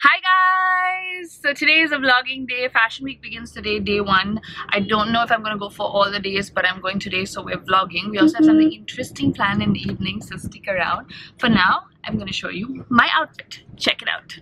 Hi guys! So today is a vlogging day. Fashion week begins today, day 1. I don't know if I'm gonna go for all the days, but I'm going today, so we're vlogging. We also have something interesting planned in the evening, so stick around. For now, I'm gonna show you my outfit. Check it out.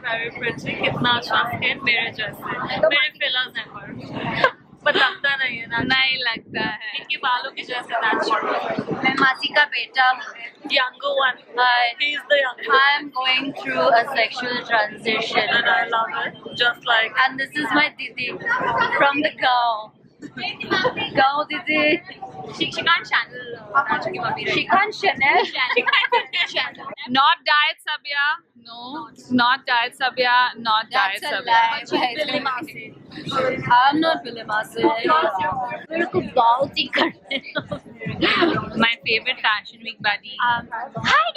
Very pretty. कितना अच्छा है मेरे जैसे मेरे fillers हैं पर लगता नहीं है नहीं लगता है इनके बालों के जैसे नेचुरल मैं मासी का बेटा younger one he is the younger I'm going through a sexual transition and I love it just like and this is my didi from the Gao didi she can't channel she can't channel Not diet Sabya. No, not diet Sabya. Not diet that's a Sabya. lie I'm not Billy Masi मेरे को बहुत ही करने My favorite fashion week buddy. hi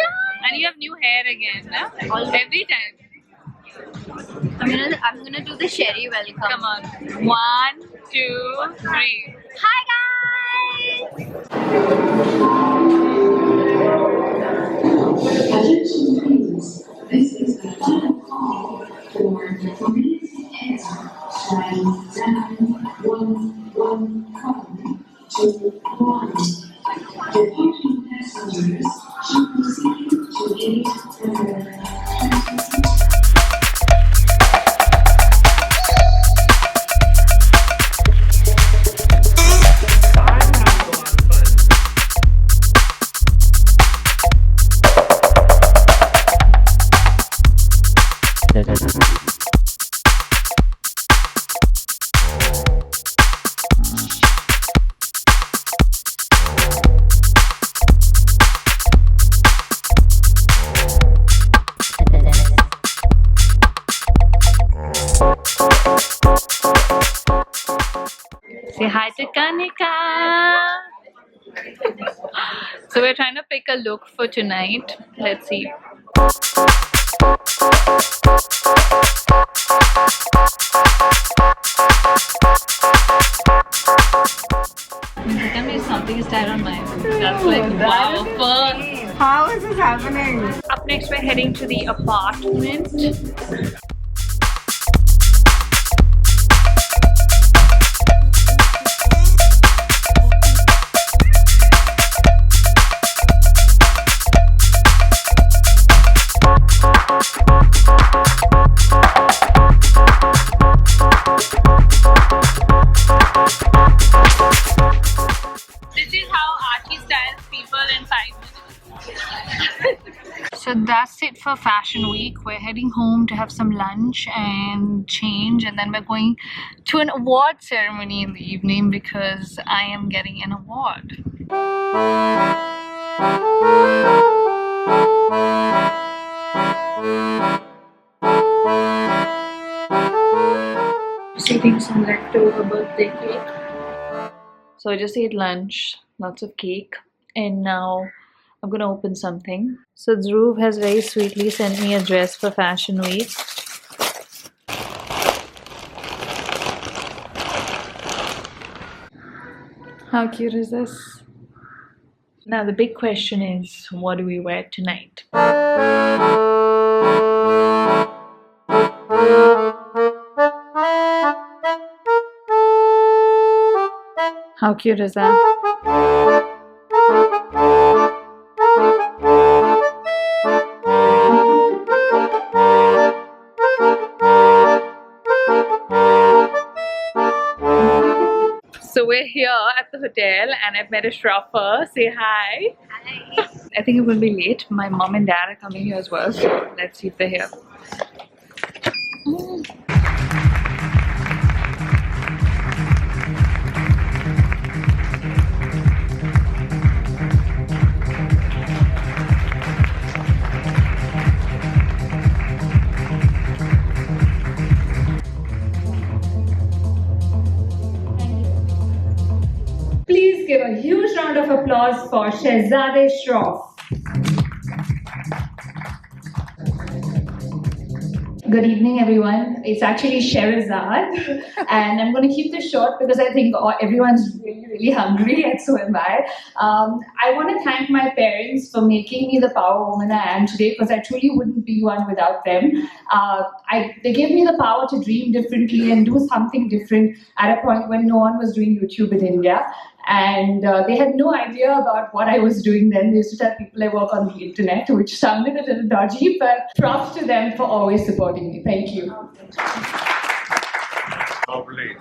guys And you have new hair again, huh? Every time. I'm gonna do the Sherry welcome. Come on. 1, 2, 3. Hi guys! Attention please, this is the final call for community care. Line down 111 to 1. Departing passengers should proceed to gate number 20. Say hi to Kanika. So we're trying to pick a look for tonight. Let's see. Tell me something is tied on my head. That's like wow. First. How is this happening? Up next, we're heading to the apartment. So that's it for Fashion Week. We're heading home to have some lunch and change, and then we're going to an award ceremony in the evening because I am getting an award. Just eating some leftover birthday cake. So I just ate lunch, lots of cake, and now I'm gonna open something. So Dhruv has very sweetly sent me a dress for Fashion Week. How cute is this? Now the big question is, what do we wear tonight? How cute is that? So we're here at the hotel and I've met a Shroffer. Say hi. Hi. I think it will be late. My mom and dad are coming here as well, so let's see if they're here. Please give a huge round of applause for Scherezade Shroff. Good evening, everyone. It's actually Scherezade, and I'm going to keep this short because I think everyone's really hungry, and so am I. I want to thank my parents for making me the power woman I am today, because I truly wouldn't be one without them. They gave me the power to dream differently and do something different at a point when no one was doing YouTube in India. And they had no idea about what I was doing then. They used to tell people I work on the internet, which sounded a little dodgy, but props to them for always supporting me. Thank you.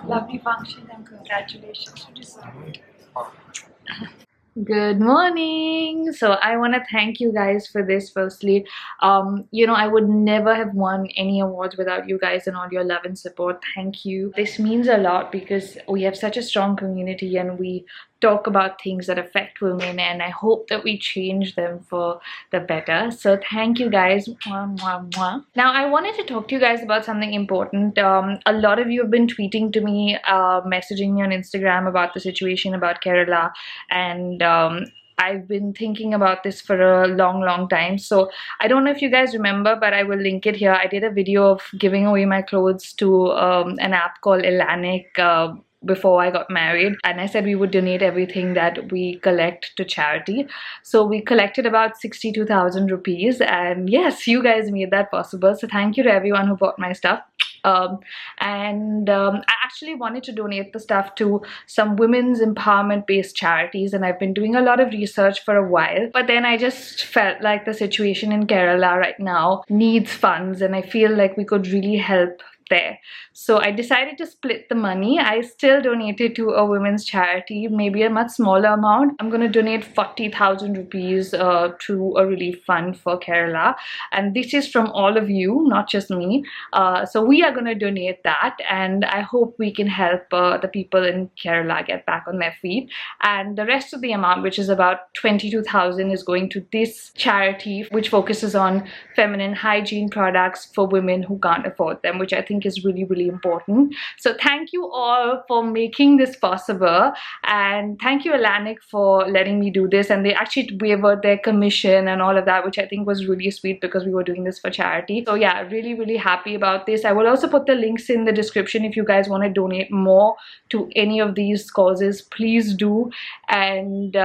Lovely function and congratulations. Good morning. So I want to thank you guys for this. Firstly, I would never have won any awards without you guys and all your love and support. Thank you. This means a lot because we have such a strong community and we talk about things that affect women, and I hope that we change them for the better. So thank you guys. Mwah, mwah, mwah. Now I wanted to talk to you guys about something important. A lot of you have been tweeting to me, messaging me on Instagram about the situation about Kerala, and I've been thinking about this for a long time. So I don't know if you guys remember, but I will link it here. I did a video of giving away my clothes to an app called Elanic before I got married, and I said we would donate everything that we collect to charity. So we collected about 62,000 rupees, and yes, you guys made that possible. So thank you to everyone who bought my stuff. I actually wanted to donate the stuff to some women's empowerment based charities, and I've been doing a lot of research for a while, but then I just felt like the situation in Kerala right now needs funds, and I feel like we could really help there. So I decided to split the money. I still donated to a women's charity, maybe a much smaller amount. I'm going to donate 40,000 rupees to a relief fund for Kerala, and this is from all of you, not just me. So we are going to donate that, and I hope we can help the people in Kerala get back on their feet. And the rest of the amount, which is about 22,000, is going to this charity which focuses on feminine hygiene products for women who can't afford them, which I think is really important. So thank you all for making this possible, and thank you Elanic for letting me do this, and they actually waived their commission and all of that, which I think was really sweet because we were doing this for charity. So yeah, really happy about this. I will also put the links in the description if you guys want to donate more to any of these causes. Please do, and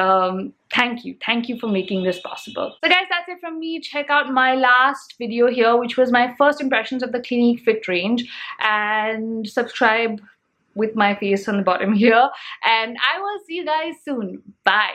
thank you for making this possible. So guys, that's it from me. Check out my last video here, which was my first impressions of the Clinique Fit range, and subscribe with my face on the bottom here, and I will see you guys soon. Bye.